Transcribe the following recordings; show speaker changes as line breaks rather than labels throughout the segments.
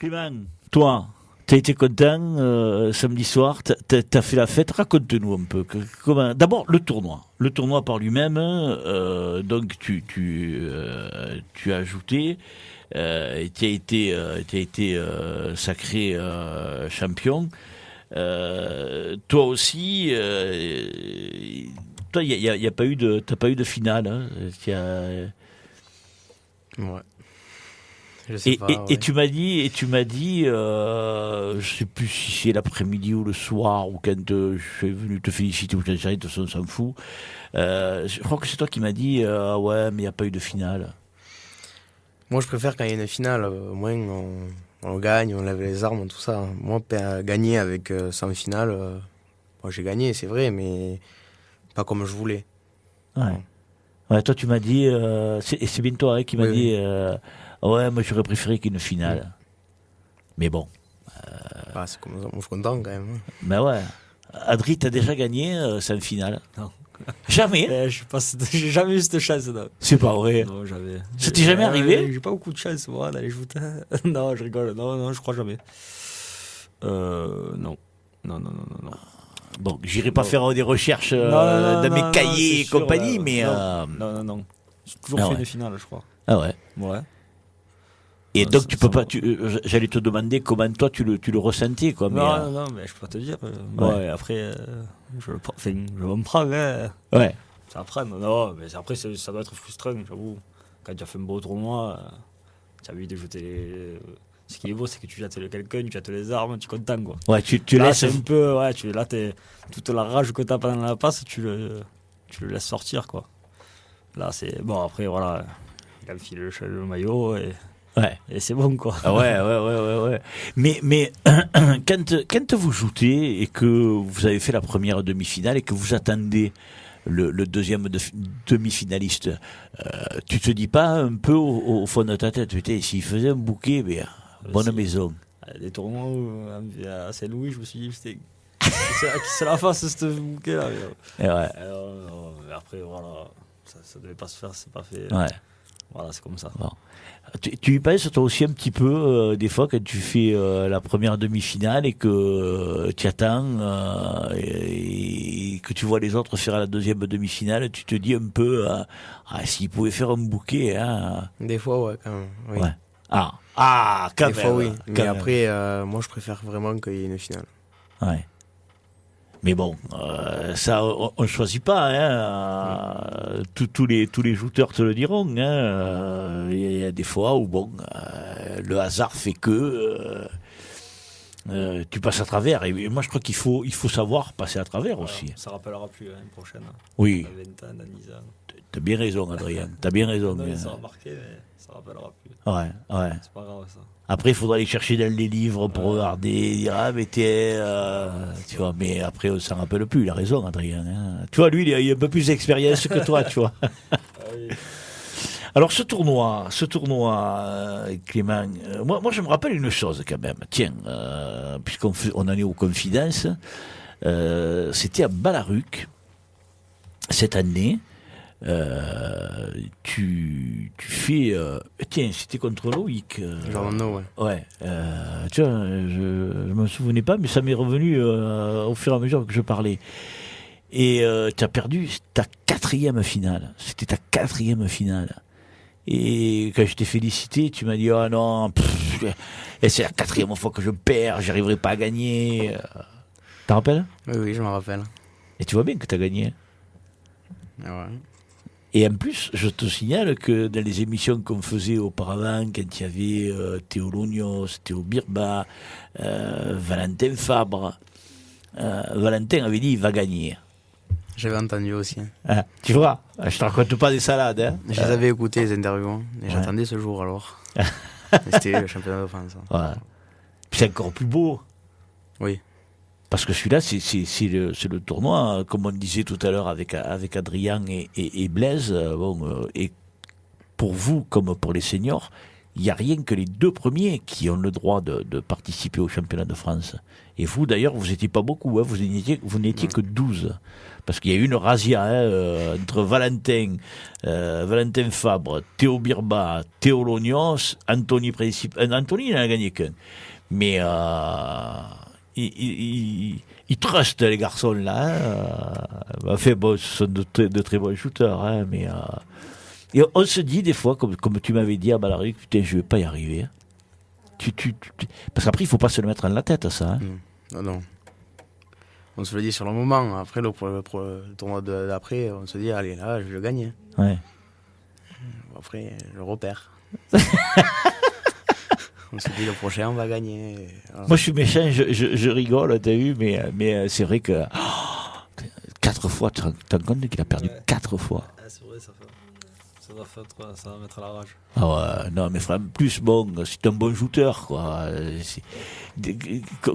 Clément, toi, t'as été content samedi soir, t'as fait la fête, raconte-nous un peu. D'abord, le tournoi. Le tournoi par lui-même, donc tu as ajouté, tu as été sacré champion. Toi aussi, toi, y a pas eu de, t'as pas eu de finale. Hein,
Ouais. Je sais pas. Ouais.
et tu m'as dit, je sais plus si c'est l'après-midi ou le soir ou quand je suis venu te féliciter ou je sais rien, de toute façon, on s'en fout. Je crois que c'est toi qui m'as dit, ouais, mais il n'y a pas eu de finale.
Moi, je préfère quand il y a une finale. Au moins, on gagne, on lève les armes, tout ça. Moi, gagner avec sans finale, moi, j'ai gagné, c'est vrai, mais pas comme je voulais.
Ouais.
Ouais.
Ouais, toi, tu m'as dit, et c'est bien toi hein, qui m'a
Oui,
dit, ouais, moi j'aurais préféré qu'une finale.
Oui.
Mais bon,
Bah, c'est comme ça. Moi, je suis content quand même.
ben ouais. Adri, t'as déjà gagné sans finale?
Non.
Jamais?
J'ai jamais eu cette chance. Non,
C'est pas vrai.
non jamais.
Ça t'est jamais arrivé?
J'ai pas beaucoup de chance, moi, d'aller jouer. Non, je rigole. Non, non, je crois jamais. Non. Non, non, non, non, non.
Bon, j'irai pas
Non.
faire des recherches
Non, non,
dans
non,
mes
non,
cahiers
c'est
et
sûr,
compagnie, mais...
non, non, non, non. J'ai toujours
Ah
fait
ouais.
une finale, je crois.
Ah ouais.
Ouais.
Et
Ouais,
donc
ça-
tu peux
ça
pas...
va.
J'allais te demander comment toi tu le ressentais, quoi. Mais,
Non, non, non, mais je peux pas te dire.
Ouais.
Ouais, après, je vais me prendre, hein.
ouais.
Ça apprend. Non, mais après, ça doit être frustrant, j'avoue. Quand tu as fait un beau tournoi, tu as envie de jeter les. Ce qui est beau, c'est que tu jettes quelqu'un, tu jettes les armes, tu es content, quoi.
Ouais, tu
Là,
laisses...
c'est un peu. Ouais, toute la rage que tu as pendant la passe, tu le laisses sortir, quoi. Là, c'est. Bon, après, voilà. Il a filé le maillot
Ouais.
et c'est bon, quoi.
Ah ouais. Mais quand vous joutez et que vous avez fait la première demi-finale et que vous attendez le deuxième demi-finaliste, tu te dis pas un peu au fond de ta tête, putain, s'il faisait un bouquet, mais bonne
Si.
maison.
Des tournois à Saint-Louis, je me suis dit, putain, qui c'est la face, ce bouquet-là.
Et ouais.
Mais après, voilà, ça devait pas se faire, c'est pas fait.
Ouais.
Voilà, c'est comme ça.
Bon. Tu y penses toi aussi un petit peu des fois quand tu fais la première demi-finale et que tu attends et que tu vois les autres faire la deuxième demi-finale, tu te dis un peu s'ils pouvaient faire un bouquet hein.
Des fois, ouais, quand même. Oui.
Ouais. Quand
Des
même.
fois, oui.
Quand
Mais
même.
après, moi, je préfère vraiment qu'il y ait une finale.
Ouais. Mais bon, ça, on choisit pas. Hein, tous les jouteurs te le diront. Hein, il y a des fois où bon, le hasard fait que tu passes à travers. Et moi, je crois qu'il faut savoir passer à travers
Voilà,
aussi.
ça rappellera plus l'année prochaine.
Oui,
Dans 20 ans, dans 10 ans.
t'as bien raison, Adrien. T'as bien raison.
Non,
mais,
ça va marquer, mais ça rappellera plus.
ouais.
C'est pas grave, ça.
Après, il faudra aller chercher dans les livres pour regarder, dire mais tu vois. Mais après, on s'en rappelle plus. Il a raison, Adrien. Hein. Tu vois, lui, il a un peu plus d'expérience que toi, tu vois.
Oui.
Alors, ce tournoi, Clément, moi, je me rappelle une chose quand même. Tiens, puisqu'on on en est aux confidences, c'était à Balaruc cette année. Tu fais. Tiens, c'était contre Loïc.
Jordan, ouais.
Ouais. Tu vois, je me souvenais pas, mais ça m'est revenu au fur et à mesure que je parlais. Et tu as perdu ta quatrième finale. C'était ta quatrième finale. Et quand je t'ai félicité, tu m'as dit oh non, et c'est la quatrième fois que je perds, j'arriverai pas à gagner. T'en rappelles?
Oui, oui, je m'en rappelle.
Et tu vois bien que tu as gagné.
Ah ouais.
Et en plus, je te signale que dans les émissions qu'on faisait auparavant, quand il y avait Théo Lognos, Théo Birba, Valentin Fabre, Valentin avait dit il va gagner.
J'avais entendu aussi.
Ah, tu vois, je te raconte pas des salades. Hein.
Je les avais écoutés, les interviews. Hein, et
Ouais.
j'attendais ce jour alors. Et c'était le championnat de France. Hein.
Ouais. Puis c'est encore plus beau.
Oui.
Parce que celui-là, c'est le tournoi, comme on disait tout à l'heure avec Adrien et Blaise. Et pour vous, comme pour les seniors, il n'y a rien que les 2 premiers qui ont le droit de participer au championnat de France. Et vous, d'ailleurs, vous n'étiez pas beaucoup, hein, vous n'étiez que 12. Parce qu'il y a eu une razzia entre Valentin Fabre, Théo Birba, Théo Lognos, Anthony Principe. Anthony, il n'en a gagné qu'un. Mais ils trustent les garçons là. Enfin, bon, ce sont de très bons shooters, hein, mais. Et on se dit des fois, comme tu m'avais dit à Ballaruc, putain, je vais pas y arriver. Parce qu'après, il faut pas se le mettre dans la tête, ça. Hein.
Non. On se le dit sur le moment. Après, le tournoi d'après, on se dit, allez, là, je vais le gagner.
Ouais.
Après, je repère. On se dit, le prochain, on va gagner. Voilà.
Moi, je suis méchant, je rigole, t'as vu, mais c'est vrai que 4 fois, tu te rends compte qu'il a perdu 4 fois.
Ah, c'est vrai, ça va mettre à la rage.
Ah ouais, non, mais frère, plus bon, c'est un bon shooter, quoi.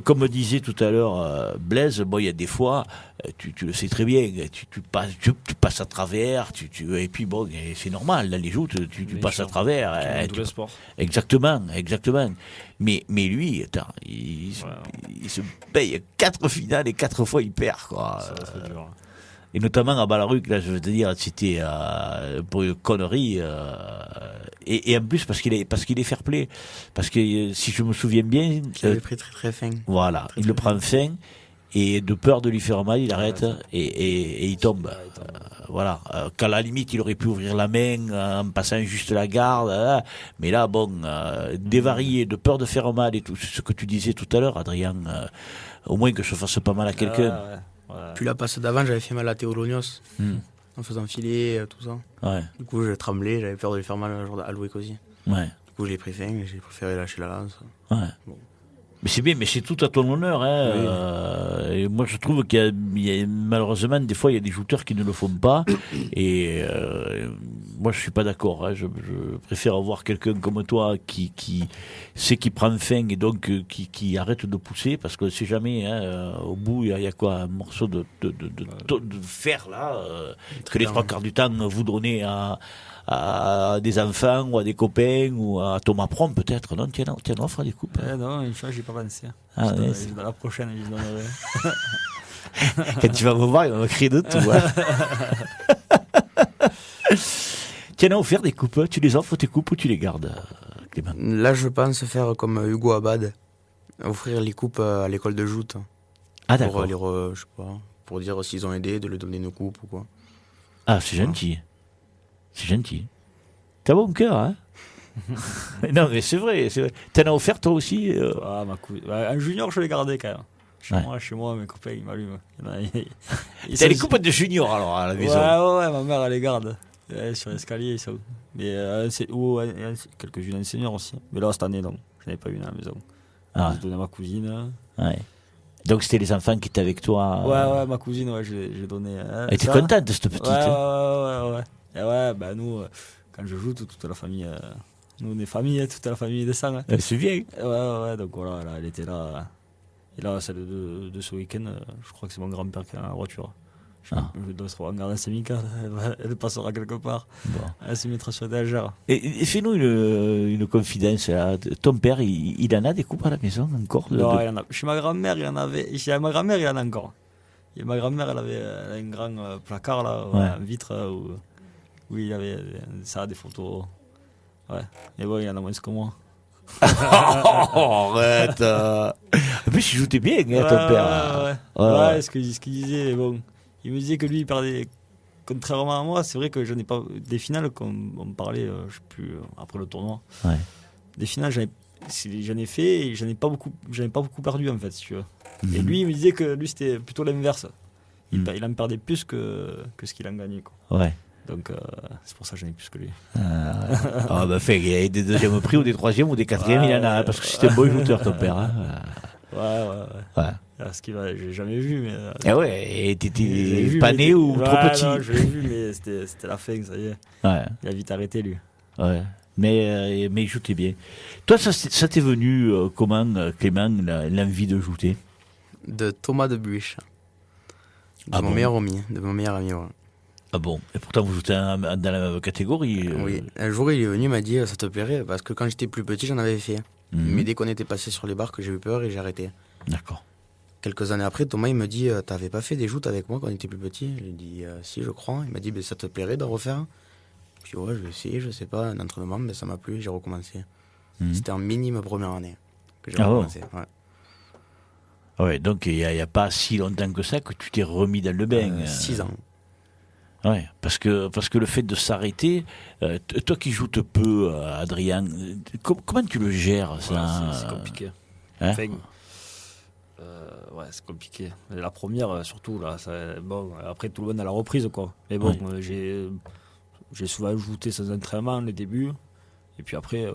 Comme disait tout à l'heure Blaise, bon, il y a des fois, tu le sais très bien, tu passes à travers, et puis bon, c'est normal, dans les joutes, tu passes à travers.
Tout le sport.
Exactement. Mais lui, attends, il se paye 4 finales et 4 fois il perd, quoi.
Ça va être dur.
Et notamment à Ballaruc, là, je veux te dire, c'était pour une connerie. Et en plus, parce qu'il est fair play. Parce que si je me souviens bien.
Il avait pris très très fin.
Voilà, il le prend fin. Et de peur de lui faire mal, il arrête et il tombe. Voilà. Qu'à la limite, il aurait pu ouvrir la main en passant juste la garde. Mais là, bon, dévarié, de peur de faire mal et tout ce que tu disais tout à l'heure, Adrien. Au moins que je fasse pas mal à quelqu'un.
Ouais.
Puis la passe d'avant, j'avais fait mal à Théo Lognos. En faisant filer, tout ça.
Ouais.
Du coup, j'ai tremblé, j'avais peur de lui faire mal à Louis aussi.
Ouais.
Du coup, je l'ai pris fin, j'ai préféré lâcher la lance.
Ouais.
Bon.
Mais c'est bien, mais c'est tout à ton honneur. Hein.
Oui.
Et moi, je trouve qu'il y a malheureusement, des fois, il y a des shooters qui ne le font pas. Et moi, je suis pas d'accord. Hein. Je préfère avoir quelqu'un comme toi qui sait qu'il prend fin et donc qui arrête de pousser, parce qu'on ne sait jamais. Hein, au bout, il y a quoi, un morceau de fer là que les 3/4 du temps vous donnez à des enfants ou à des copains ou à Thomas Prom peut-être. Non, tiens, on fera des coupes.
Non, une fois, j'ai pas pensé.
Ah, ouais,
Dans la prochaine, je donnerai.
Quand tu vas me voir, il va me crier de tout. Tiens, on va faire des coupes. Tu les offres tes coupes ou tu les gardes, Clément?
Là, je pense faire comme Hugo Abad, offrir les coupes à l'école de joute.
Ah, d'accord.
Je sais pas, pour dire s'ils ont aidé, de leur donner une coupe ou quoi.
Ah, c'est gentil. C'est gentil. T'as bon cœur, hein? Non, mais c'est vrai. T'en as offert toi aussi
Ah, un junior, je l'ai gardé quand même.
Ouais.
Chez moi, mes copains, ils m'allument.
T'as les coupes de junior alors à la maison?
Ouais, ma mère, elle les garde. Sur l'escalier, ça. Mais quelques-unes en senior aussi. Mais là, cette année, non. Je n'avais pas une à la maison.
Ah.
J'ai donné à ma cousine.
Ouais. Donc c'était les enfants qui étaient avec toi.
Ouais, ma cousine, j'ai donné.
Elle était contente de cette petite.
Ouais. Et ouais, bah nous, quand je joue, toute la famille. Nous, on est famille, toute la famille descend. Hein.
C'est bien.
Ouais, donc voilà, elle était là. Et là, celle de ce week-end, je crois que c'est mon grand-père qui a la voiture. Je dois se regarder à Saint-Michel, elle passera quelque part. Bon. Elle se mettra sur l'étagère.
Et fais-nous une confidence. Là. Ton père, il en a des coupes à la maison encore?
Non, il en a. Chez ma grand-mère, il en avait. Chez ma grand-mère, il en a encore. Et ma grand-mère, elle avait un grand placard là, en vitre, où il y avait ça, des photos. Ouais. Et bon, il y en a moins que moi.
Arrête. En plus, il jouait bien, hein, ton père.
Ouais, ce qu'il disait, bon. Il me disait que lui, il perdait. Contrairement à moi, c'est vrai que je n'ai pas. Des finales, comme on me parlait, je sais plus, après le tournoi.
Ouais.
Des finales, j'en ai fait et j'en ai pas beaucoup perdu, en fait, si tu veux. Et lui, il me disait que lui, c'était plutôt l'inverse. Il en perdait plus que ce qu'il en gagnait, quoi. Ouais. Donc, c'est pour ça que j'en ai plus que lui.
Fait, il y a des deuxièmes prix ou des troisièmes ou des quatrièmes, il en a, parce que c'était un bon shooter, ton père. Hein.
Ouais. Ce qu'il va, j'ai jamais vu, mais.
Et t'étais pas né ou trop petit?
Non, je l'ai vu, mais c'était la fin, ça y est. Ouais. Il a vite arrêté, lui.
Ouais. Mais il jouait bien. Toi, ça t'est venu comment, Clément, l'envie de jouer?
De Thomas de Buich. De mon meilleur ami, ouais.
Ah bon? Et pourtant, vous jouez dans la même catégorie.
Oui. Un jour, il est venu, il m'a dit, ça te plairait? Parce que quand j'étais plus petit, j'en avais fait. Mais dès qu'on était passé sur les barques, j'ai eu peur et j'ai arrêté.
D'accord.
Quelques années après, Thomas, il me dit, t'avais pas fait des joutes avec moi quand on était plus petit? J'ai dit, si, je crois. Il m'a dit, ça te plairait d'en refaire? Puis ouais, je vais essayer, je sais pas, un entraînement, mais ça m'a plu, j'ai recommencé. C'était en minime première année que j'ai recommencé. Ouais.
Ouais, donc il n'y a pas si longtemps que ça que tu t'es remis dans le bain.
6 ans.
Ouais, parce que le fait de s'arrêter, toi qui joues peu, Adrien, comment tu le gères ça?
C'est compliqué.
Hein?
Enfin, c'est compliqué. La première, surtout, là, bon, après tout le monde à la reprise, quoi. Mais bon, j'ai souvent ajouté sans entraînement le début, et puis après,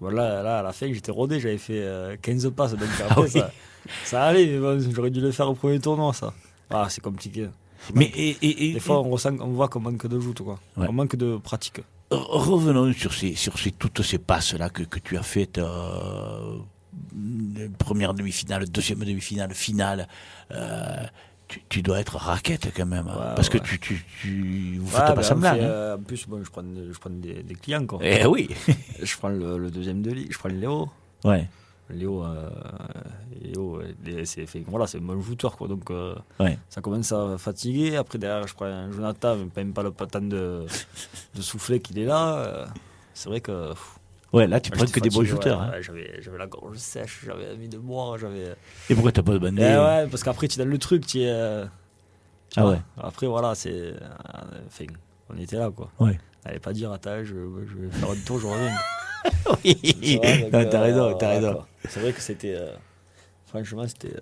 voilà, là, à la fin, j'étais rodé, j'avais fait 15 passes, donc après, ça allait, mais bon, j'aurais dû le faire au premier tournoi, ça. Ah, c'est compliqué.
Mais
des fois, on voit qu'on manque de joutes, quoi.
Ouais.
On manque de pratique.
Revenons sur toutes ces passes-là que tu as faites, première demi-finale, deuxième demi-finale, finale. Tu dois être raquette quand même, parce que vous faites pas semblant.
En plus, bon, je prends des clients, quoi.
Eh oui.
Je prends le deuxième de ligue, je prends le Léo.
Ouais.
Léo, c'est un bon joueur, quoi. Donc ça commence à fatiguer. Après derrière, je prends un Jonathan, même pas le temps de souffler qu'il est là. C'est vrai que.
Ouais, là tu prends que des bons shooters.
Ouais, j'avais la gorge sèche, j'avais envie de boire,
Et pourquoi t'as pas demandé?
Ouais, parce qu'après tu es dans le truc, tu vois.
Ouais.
Après voilà, c'est. Enfin, on était là, quoi.
Ouais.
N'allez pas dire, attends, je vais faire un tour, je reviens.
Oui, t'as raison.
Quoi. C'est vrai que c'était. Franchement, c'était.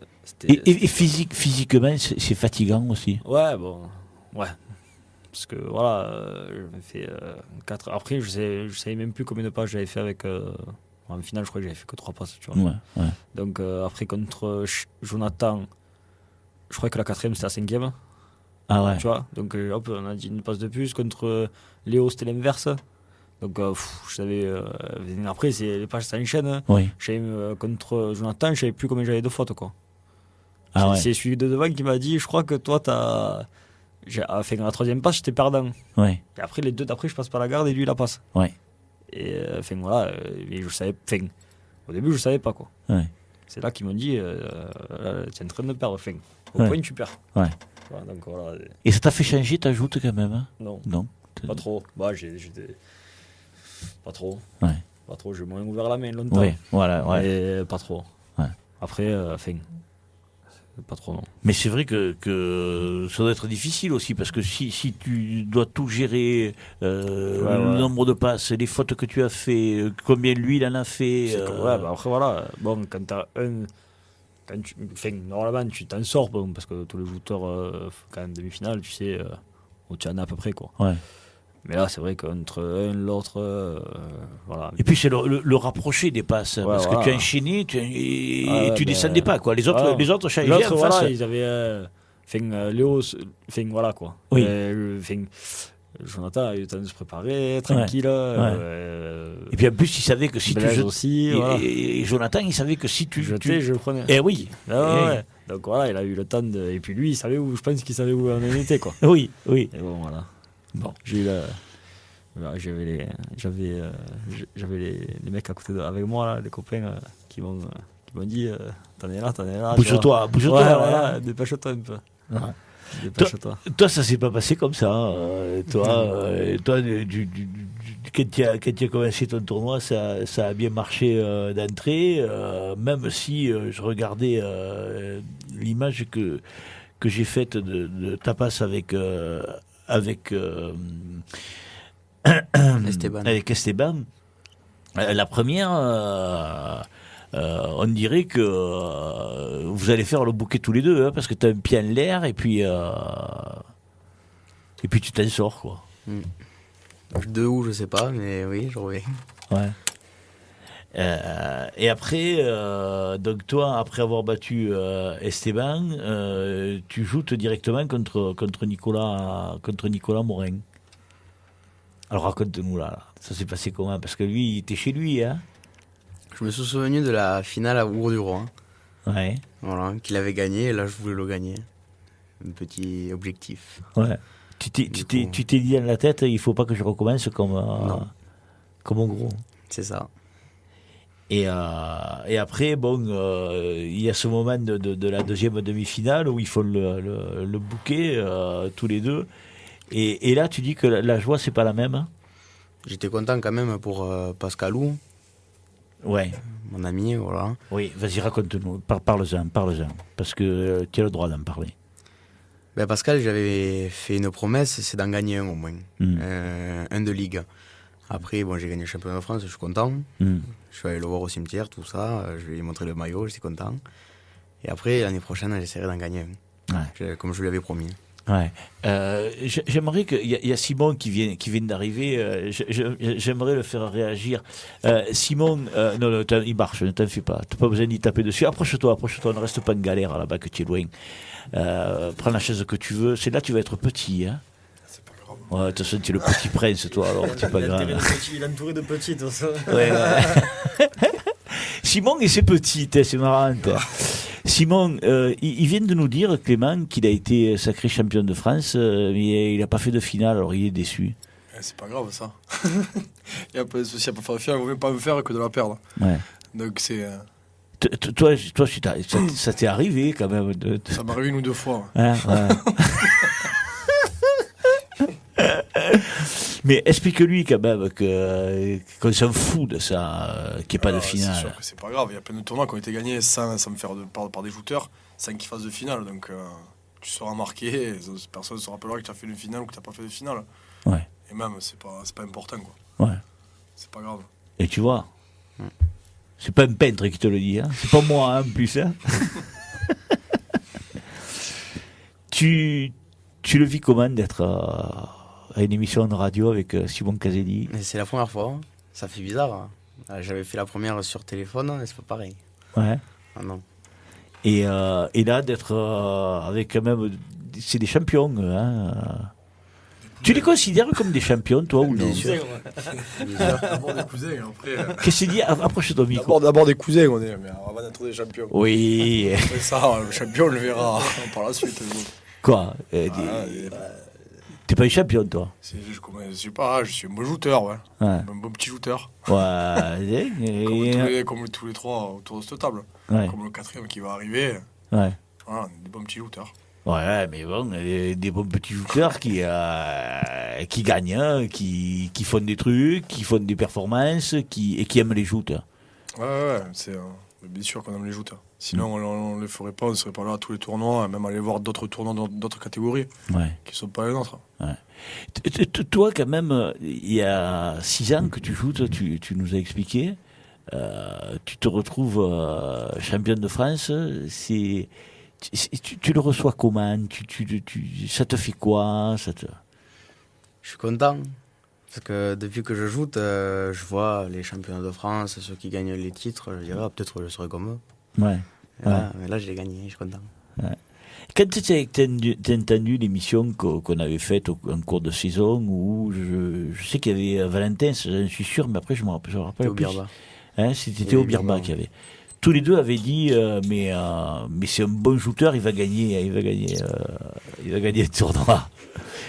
Et physiquement, c'est fatigant aussi.
Ouais, bon. Ouais. Parce que voilà, je me fais 4. Après, je savais même plus combien de passes j'avais fait avec. En finale, je crois que j'avais fait que 3 passes, tu vois.
Ouais.
Donc après, contre Jonathan, je crois que la 4e, c'était la 5e.
Ah ouais.
Tu vois. Donc hop, on a dit une passe de plus. Contre Léo, c'était l'inverse. Donc je savais. Après, les passes s'enchaînent.
Oui.
Contre Jonathan, je savais plus combien j'avais de fautes, quoi.
Ah ouais.
C'est celui de devant qui m'a dit, je crois que toi, t'as. Enfin, la 3e passe, j'étais perdant.
Ouais.
Et après, les deux d'après, je passe par la garde et lui, il la passe.
Ouais.
Et enfin, voilà. Mais je savais. Enfin, au début, je savais pas, quoi.
Ouais.
C'est là qu'il m'a dit, tu es en train de perdre. Enfin, au point, tu perds.
Ouais.
Voilà, donc, voilà.
Et ça t'a fait changer ta joute quand même, hein?
Non. Pas trop. Bah, j'étais. Pas trop.
Ouais.
Pas trop. J'ai moins ouvert la main longtemps.
Oui, voilà. Ouais.
Mais pas trop.
Ouais.
Après, enfin. Pas trop, non.
Mais c'est vrai que ça doit être difficile aussi, parce que si tu dois tout gérer, le nombre de passes, les fautes que tu as fait, combien lui il en a fait.
Ouais, bah après voilà, bon, quand t'as normalement tu t'en sors, bon, parce que tous les joueurs, quand même demi-finale, tu sais, où tu en as à peu près, quoi.
Ouais.
Mais là, c'est vrai qu'entre l'autre, voilà.
Et puis c'est le rapprocher des passes, parce que tu as enchaîné, tu descendais pas, quoi. Les autres changeaient en face.
Voilà, ils avaient, Léo, voilà, quoi.
Oui.
Jonathan a eu le temps de se préparer, tranquille.
Et puis en plus, il savait que si
Blaise
tu jetais
aussi, voilà.
et Jonathan, il savait que si tu
jetais, je le prenais.
Eh oui.
Ouais. Donc voilà, il a eu le temps de. Et puis lui, je pense qu'il savait où on en était, quoi.
Oui.
Et bon, voilà. Bon, j'ai eu j'avais les mecs à côté avec moi, là, les copains qui m'ont dit t'en es là.
Bouge-toi.
Voilà, dépêche-toi un peu.
Ouais.
Dépêche-toi.
Toi, ça s'est pas passé comme ça. Toi, quand tu as commencé ton tournoi, ça a bien marché d'entrée, même si je regardais l'image que j'ai faite de ta passe avec Esteban. La première, on dirait que vous allez faire le bouquet tous les deux, hein, parce que tu as un pied en l'air et puis tu t'en sors, quoi.
De où, je sais pas, mais oui, je reviens.
Ouais. Et après, donc toi, après avoir battu Esteban, tu joues directement contre Nicolas Morin. Alors raconte-nous là, ça s'est passé comment? Parce que lui, il était chez lui, hein?
Je me suis souvenu de la finale à Bourg-du-Roi.
Ouais.
Voilà, qu'il avait gagné, et là je voulais le gagner. Un petit objectif.
Ouais. Tu t'es dit dans la tête, il faut pas que je recommence comme un gros.
C'est ça.
Et après, bon, il y a ce moment de la deuxième demi-finale où il faut le bouquet tous les deux. Et là, tu dis que la joie, c'est pas la même.
J'étais content quand même pour Pascalou.
Ouais.
Mon ami, voilà.
Oui, vas-y, raconte-nous. Parle-en. Parce que tu as le droit d'en parler.
Ben Pascal, j'avais fait une promesse, c'est d'en gagner un au moins. Un de Ligue. Après, bon, j'ai gagné le championnat de France, je suis content. Je suis allé le voir au cimetière, tout ça. Je lui ai montré le maillot, j'étais content. Et après, l'année prochaine, j'essaierai d'en gagner un. Comme je lui avais promis.
Ouais. J'aimerais qu'il y a Simon qui vient d'arriver. J'aimerais le faire réagir. Simon, non, il marche, ne t'en fais pas. Tu n'as pas besoin d'y taper dessus. Approche-toi, ne reste pas en galère là-bas que tu es loin. Prends la chaise que tu veux. C'est là tu vas être petit. Hein.
C'est pas grave.
Ouais, de toute façon, tu es le petit prince, toi, alors c'est pas grave.
Il est entouré de petits, tout ça.
Ouais. Simon et ses petites, c'est marrant. Simon, il vient de nous dire, Clément, qu'il a été sacré champion de France, mais il n'a pas fait de finale, alors il est déçu.
C'est pas grave ça. Il n'y a pas de souci à pas faire de finale, il ne vaut mieux pas me faire que de la perdre.
Ouais.
Donc c'est.
Toi, ça t'est arrivé quand même.
Ça m'est arrivé une ou deux fois.
Hein, ouais. Mais explique-lui quand même qu'on s'en fout de ça, qu'il n'y ait pas de finale.
C'est sûr que c'est pas grave, il y a plein de tournois qui ont été gagnés sans me faire par des shooters, sans qu'ils fassent de finale. Donc tu seras marqué, personne ne se rappellera que tu as fait une finale ou que tu n'as pas fait de finale.
Ouais.
Et même, c'est pas important, quoi.
Ouais.
C'est pas grave.
Et tu vois, c'est pas un peintre qui te le dit, hein. C'est pas moi, hein, en plus. Hein. Tu le vis comment d'être à une émission de radio avec Simon Caselli?
C'est la première fois, ça fait bizarre. J'avais fait la première sur téléphone, mais c'est pas pareil.
Ouais.
Ah non.
Et là, d'être avec quand même. C'est des champions, hein. Tu les considères comme des champions, toi, ou non?
Bien sûr.
D'abord des cousins, après.
Qu'est-ce que tu dis? Approche-toi au micro.
D'abord des cousins, on est, mais avant d'être des champions.
Oui.
Après ça, le champion, on le verra par la suite.
Quoi? T'es pas un champion, toi?
Je sais pas, je suis un bon shooter, ouais. Un bon petit shooter.
Ouais.
Comme tous les trois autour de cette table.
Ouais.
Comme le quatrième qui va arriver.
Ouais.
Voilà, des bons petits shooters.
Ouais, mais bon, des bons petits shooters qui gagnent, hein, qui font des trucs, qui font des performances, et qui aiment les shoots.
Ouais, c'est bien sûr qu'on aime les shoots. Sinon, on ne le ferait pas, on ne serait pas là à tous les tournois, même aller voir d'autres tournois dans d'autres catégories qui ne sont pas les nôtres.
Ouais. Toi, quand même, il y a 6 ans que tu joues, tu nous as expliqué, tu te retrouves champion de France, tu le reçois comment? Ça te fait quoi?
Je suis content. Parce que depuis que je joue, je vois les championnats de France, ceux qui gagnent les titres, je dirais peut-être je serai comme eux.
Ouais.
Mais là, je l'ai gagné, je suis content.
Ouais. Quand tu as entendu l'émission qu'on avait faite en cours de saison, où je sais qu'il y avait Valentin, j'en suis sûr, mais après je me rappelle
Théo
plus.
Birba.
Hein, c'était Théo Birba qui avait. Tous les deux avaient dit, mais c'est un bon shooter, il va gagner le tournoi.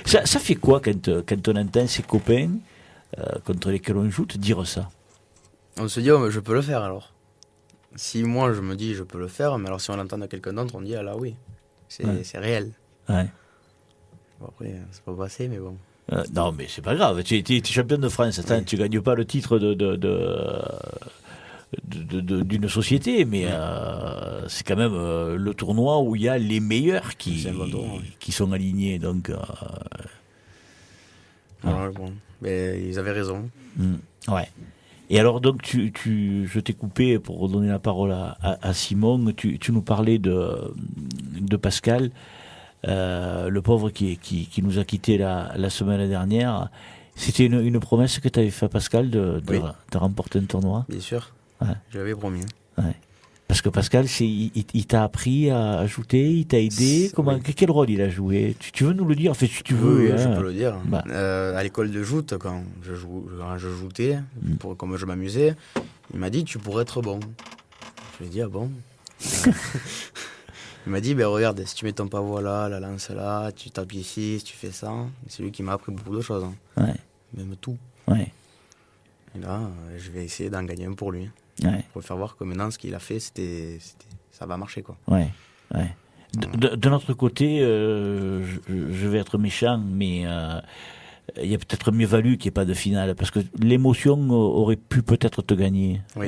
Ça fait quoi quand on entend ses copains contre lesquels on joue te dire ça?
On se dit, oh, je peux le faire alors. Si moi je me dis je peux le faire, mais alors si on l'entend de quelqu'un d'autre, on dit ah là oui, c'est réel.
Ouais.
Bon, après, c'est pas passé, mais bon.
Non, mais c'est pas grave. Tu es champion de France. Attends, tu gagnes pas le titre d'une société, mais c'est quand même le tournoi où il y a les meilleurs qui sont alignés. Donc,
bon. Mais ils avaient raison.
Ouais. Et alors, donc, je t'ai coupé pour redonner la parole à Simon. Tu nous parlais de Pascal, le pauvre qui nous a quittés la semaine dernière. C'était une promesse que tu avais fait à Pascal de remporter un tournoi?
Bien sûr.
Ouais.
Je l'avais promis.
Ouais. Parce que Pascal, il t'a appris à ajouter, il t'a aidé. Quel rôle il a joué? Tu veux nous le dire? En fait, si tu veux.
Oui,
hein.
je peux le dire.
Bah.
À l'école de joute, quand je joutais, comme je m'amusais, il m'a dit tu pourrais être bon. Je lui ai dit ah bon. Il m'a dit, ben regarde, si tu mets ton pavot là, la lance là, tu tapes ici, si tu fais ça. C'est lui qui m'a appris beaucoup de choses. Hein.
Ouais.
Même tout.
Ouais.
Et là, je vais essayer d'en gagner un pour lui.
Ouais.
Pour lui faire voir que maintenant, ce qu'il a fait, ça va marcher, quoi.
Ouais. Ouais. De notre côté, je vais être méchant, mais il y a peut-être mieux valu qu'il n'y ait pas de finale, parce que l'émotion aurait pu peut-être te gagner.
Oui.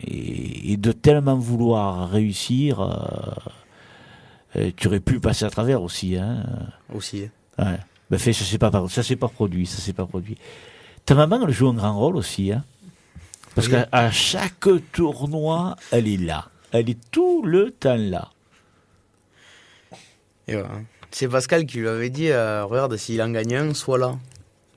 Et de tellement vouloir réussir, tu aurais pu passer à travers aussi. Hein.
Aussi.
Ouais. Ben, ça s'est pas produit. Ta maman, elle joue un grand rôle aussi. Hein. Parce
Oui.
qu'à chaque tournoi, elle est là. Elle est tout le temps là.
Et voilà. C'est Pascal qui lui avait dit, regarde, s'il en gagne un, sois là.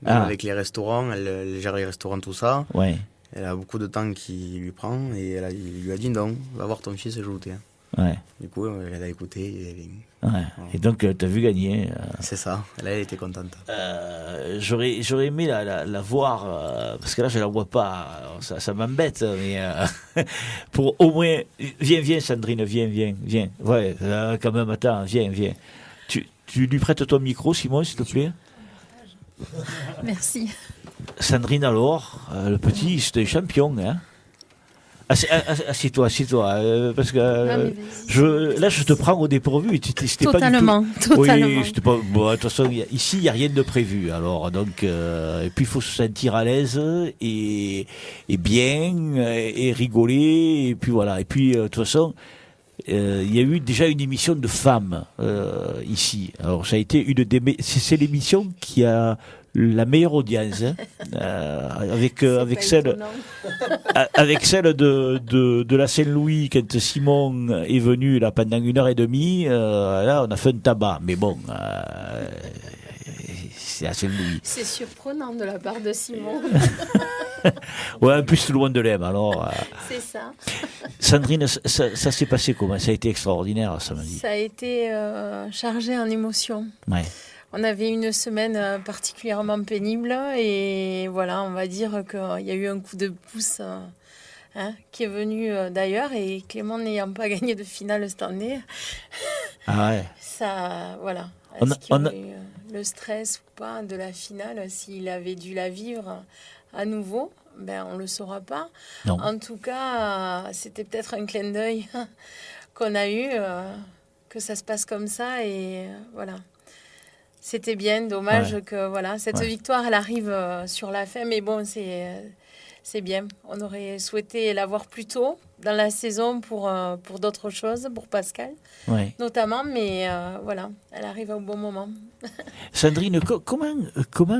Ah.
Avec les restaurants, elle gère les restaurants, tout ça.
Ouais.
Elle a beaucoup de temps qui lui prend et il lui a dit non, va voir ton fils jouer. Hein.
Ouais.
Du coup, elle a écouté et
Ouais. Et donc, t'as vu gagner.
c'est ça. Elle était contente.
J'aurais aimé la voir, parce que là, je la vois pas. Alors, ça m'embête, mais pour au moins. Viens, Sandrine, viens. Ouais, quand même, attends, viens. Tu lui prêtes ton micro, Simon, s'il te plaît.
Merci.
Sandrine, alors, le petit, c'était champion, hein. Assieds-toi, parce que là, je te prends au dépourvu. C'était
Totalement,
pas du tout...
totalement.
Oui, c'était pas... Bon, de toute façon, ici, il n'y a rien de prévu. Alors, donc, et puis, il faut se sentir à l'aise et bien, et rigoler, et puis voilà. Et puis, de toute façon, il y a eu déjà une émission de femmes ici. Alors, ça a été c'est l'émission qui a la meilleure audience, hein, avec celle de la Saint-Louis quand Simon est venu là pendant 1h30. Là, on a fait un tabac, mais bon, c'est à Saint-Louis.
C'est surprenant de la part de Simon.
Ouais, en plus loin de l'Aime. Alors,
C'est ça.
Sandrine, ça s'est passé comment? Ça a été extraordinaire, ça m'a dit.
Ça a été chargé en émotions.
Ouais.
On avait une semaine particulièrement pénible et voilà, on va dire qu'il y a eu un coup de pouce qui est venu d'ailleurs et Clément n'ayant pas gagné de finale cette année,
Ah ouais.
ça, voilà.
On
Est-ce
a-
qu'il y
on a-
aurait eu le stress ou pas de la finale, s'il avait dû la vivre à nouveau, ben on le saura pas.
Non.
En tout cas, c'était peut-être un clin d'œil qu'on a eu, que ça se passe comme ça et voilà. C'était bien, dommage que voilà, cette victoire elle arrive sur la fin, mais bon, c'est bien. On aurait souhaité l'avoir plus tôt dans la saison pour d'autres choses, pour Pascal
Ouais.
notamment, mais voilà, elle arrive au bon moment.
Sandrine, comment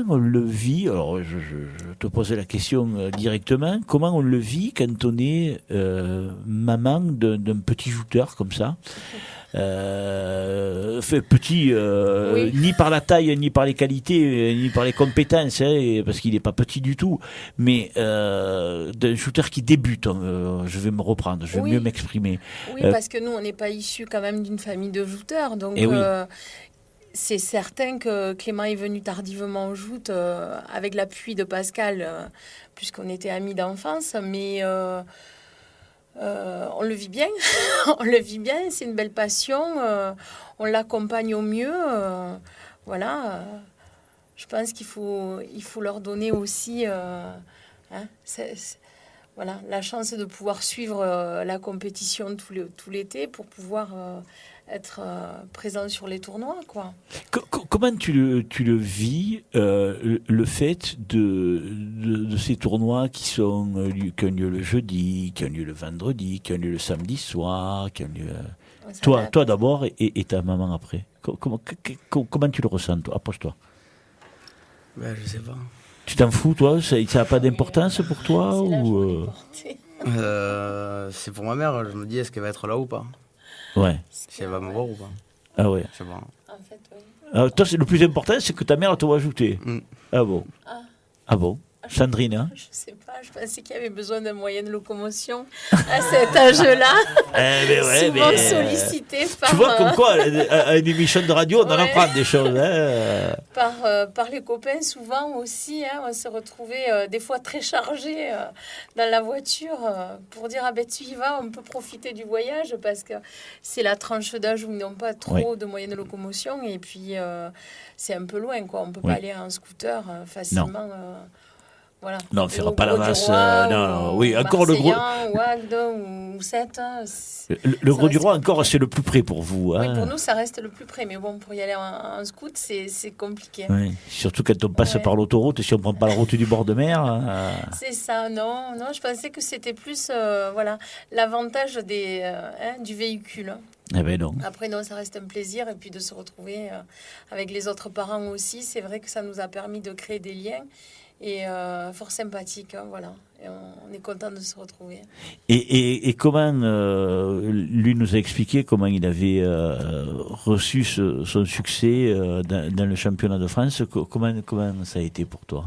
on le vit? Alors, je te posais la question directement. Comment on le vit quand on est maman d'un petit jouteur comme ça? Fait petit,
Oui.
ni par la taille, ni par les qualités, ni par les compétences, hein, parce qu'il n'est pas petit du tout, mais d'un shooter qui débute. Je vais me reprendre, je vais
Oui.
mieux m'exprimer.
Oui, parce que nous, on n'est pas issus quand même d'une famille de jouteurs, donc
Eh oui.
c'est certain que Clément est venu tardivement au joute avec l'appui de Pascal, puisqu'on était amis d'enfance, mais on le vit bien, on le vit bien, c'est une belle passion, on l'accompagne au mieux, voilà. Je pense qu'il faut leur donner aussi voilà, la chance de pouvoir suivre la compétition tout l'été pour pouvoir être présent sur les tournois, quoi.
Comment tu le vis, le fait de ces tournois qui ont lieu le jeudi, qui ont lieu le vendredi, qui ont lieu le samedi soir, qui ont lieu...
Ça
Toi d'abord et ta maman après. Comment tu le ressens, toi? Approche-toi.
Ben, je sais pas.
Tu t'en fous, toi? Ça n'a pas d'importance pour toi
c'est la
ou
journée portée.
C'est pour ma mère, je me dis, est-ce qu'elle va être là ou pas?
Ouais.
Si elle va me voir ou pas?
Ah ouais.
Je sais pas.
En fait, oui.
Alors, toi, le plus important, c'est que ta mère te voit ajouter.
Mm.
Ah bon?
Ah.
Ah bon? Sandrine, hein?
Je sais pas, je pensais qu'il y avait besoin d'un moyen de locomotion à cet âge-là. Souvent sollicité par...
Tu vois, comme quoi, à une émission de radio, on en apprend des choses. Hein.
Par les copains, souvent aussi, hein, on se retrouvait des fois très chargés dans la voiture pour dire, tu y vas, on peut profiter du voyage parce que c'est la tranche d'âge où ils n'ont pas trop de moyens de locomotion et puis c'est un peu loin, quoi. On ne peut pas aller en scooter facilement. Voilà.
Non, on ne fera pas la masse. Oui, encore le gros.
Ou Agde, ou 7.
Le Gros du Roi, encore, c'est le plus près pour vous. Hein.
Oui, pour nous, ça reste le plus près. Mais bon, pour y aller en scoot, c'est compliqué.
Oui. Surtout quand on passe par l'autoroute et si on ne prend pas la route du bord de mer.
C'est ça, non, je pensais que c'était plus l'avantage du véhicule.
Eh ben non.
Après, non, ça reste un plaisir. Et puis de se retrouver avec les autres parents aussi. C'est vrai que ça nous a permis de créer des liens. Et fort sympathique, hein, voilà. Et on est content de se retrouver.
Et comment, lui nous a expliqué comment il avait reçu son succès dans le championnat de France. Comment ça a été pour toi?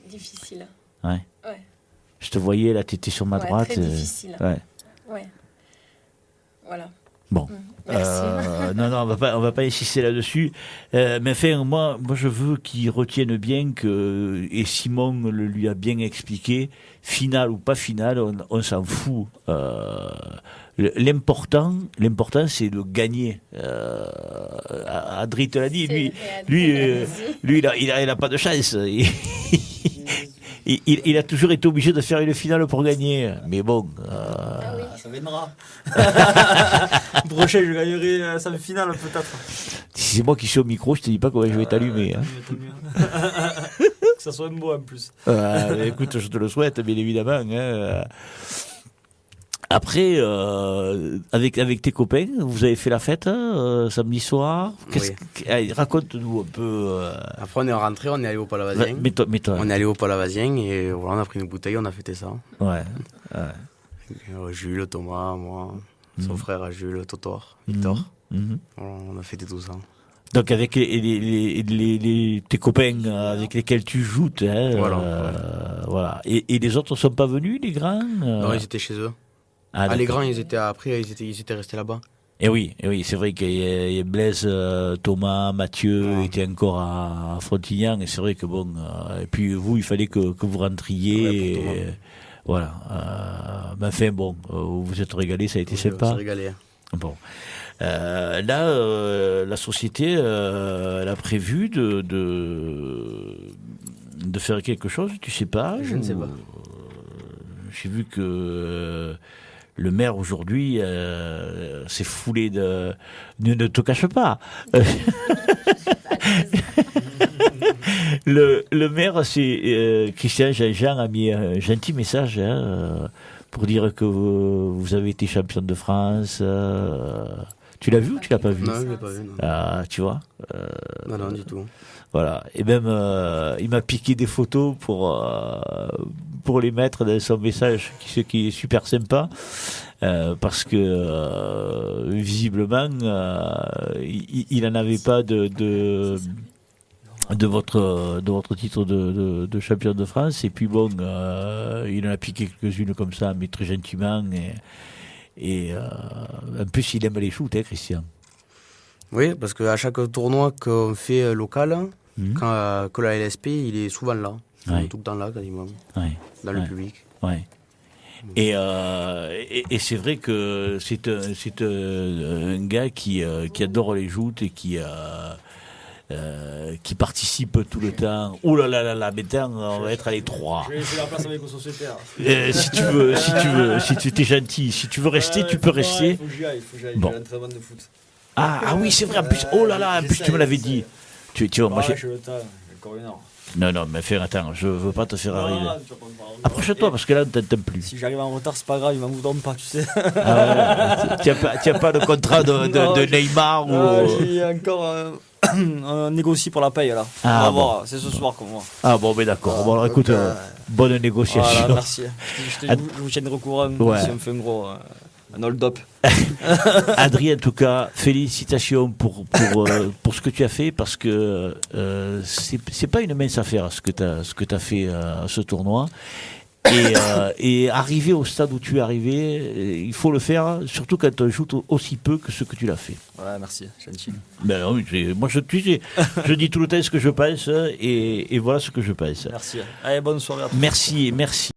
Difficile.
Ouais.
Ouais.
Je te voyais, là, tu étais sur ma droite.
Très difficile. Ouais. Voilà.
Bon, non, on va pas insister là-dessus. Mais enfin, moi, je veux qu'il retienne bien que, et Simon lui a bien expliqué, finale ou pas finale, on s'en fout. L'important, c'est de gagner. Adri te l'a dit, lui, il a pas de chance. Il a toujours été obligé de faire une finale pour gagner. Mais bon.
Ça viendra. Prochain, je gagnerai la semi-finale peut-être.
Si c'est moi qui suis au micro, je te dis pas comment je vais t'allumer.
Que ça soit beau en plus.
Écoute, je te le souhaite, bien évidemment. Hein. Après, avec tes copains, vous avez fait la fête samedi soir.
Oui.
Raconte-nous un peu.
Après, on est rentré, on est allé au Palavasien.
Mais toi.
On est allé au Palavasien et voilà, on a pris une bouteille, on a fêté ça.
Ouais.
Jules, Thomas, moi, son frère Jules, Totor, Victor. Voilà, on a fêté tout ça.
Donc avec tes copains avec lesquels tu joues, hein, voilà. Et les autres ne sont pas venus, les grands
Non, ils étaient chez eux. Les grands, ils étaient restés là-bas.
Et oui, c'est vrai qu'il y a Blaise, Thomas, Mathieu étaient encore à Frontignan, et c'est vrai que bon. Et puis vous, il fallait que vous rentriez. Voilà. Mais enfin bon, vous vous êtes régalés, ça a été sympa.
On s'est régalé.
Bon. Là, la société, elle a prévu de faire quelque chose, tu sais pas?
Je ne sais pas.
J'ai vu que le maire aujourd'hui s'est foulé de... Ne te cache pas. Le maire, c'est Christian Jean a mis un gentil message pour dire que vous avez été champion de France. Tu l'as vu ou tu l'as pas vu?
Non, je l'ai pas vu. Non.
Tu vois
Non, du tout.
Voilà. Et même, il m'a piqué des photos pour les mettre dans son message, ce qui est super sympa, parce que visiblement, il n'en avait pas de votre titre de champion de France. Et puis bon, il en a piqué quelques-unes comme ça, mais très gentiment. Et en plus, il aime les shoots, hein, Christian.
Oui, parce qu'à chaque tournoi qu'on fait local, que la LSP, il est souvent là. Tout le temps là, quasiment. Dans le public.
Ouais. Et c'est vrai que c'est un gars qui adore les joutes et qui participe tout le temps. Oh là là là là, maintenant on va être à l'étroit.
Je vais laisser la place avec aux sociétaires.
Si tu veux, si tu es gentil, si tu veux rester, tu peux rester.
Il faut que j'y aille,
Bon.
J'ai un très bon de foot.
Ah oui, c'est vrai, en plus, oh là là, en plus tu me l'avais dit. Tu vois, moi
j'ai le temps, encore une heure.
Non, mais attends, je veux pas te faire arriver.
Tu vas pas me parler.
Approche-toi, parce que là, on t'entend plus.
Si j'arrive en retard, c'est pas grave, ils m'en voudront pas, tu sais.
Tu n'as pas le contrat de Neymar ou...
J'ai encore un négocie pour la paye, là. On va voir, c'est ce soir qu'on voit.
Ah bon, mais d'accord. Bon, alors écoute, bonne négociation.
Voilà, merci. Je vous tiendrai au courant si on fait un gros... Un hold-up.
Adrien, en tout cas, félicitations pour ce que tu as fait, parce que c'est pas une mince affaire ce que tu as fait à ce tournoi. Et arriver au stade où tu es arrivé, il faut le faire, surtout quand on joue aussi peu que ce que tu l'as fait.
Ouais, merci, gentil.
Ben, moi, je dis tout le temps ce que je pense, et voilà ce que je pense.
Merci. Allez, bonne soirée à tous.
Merci.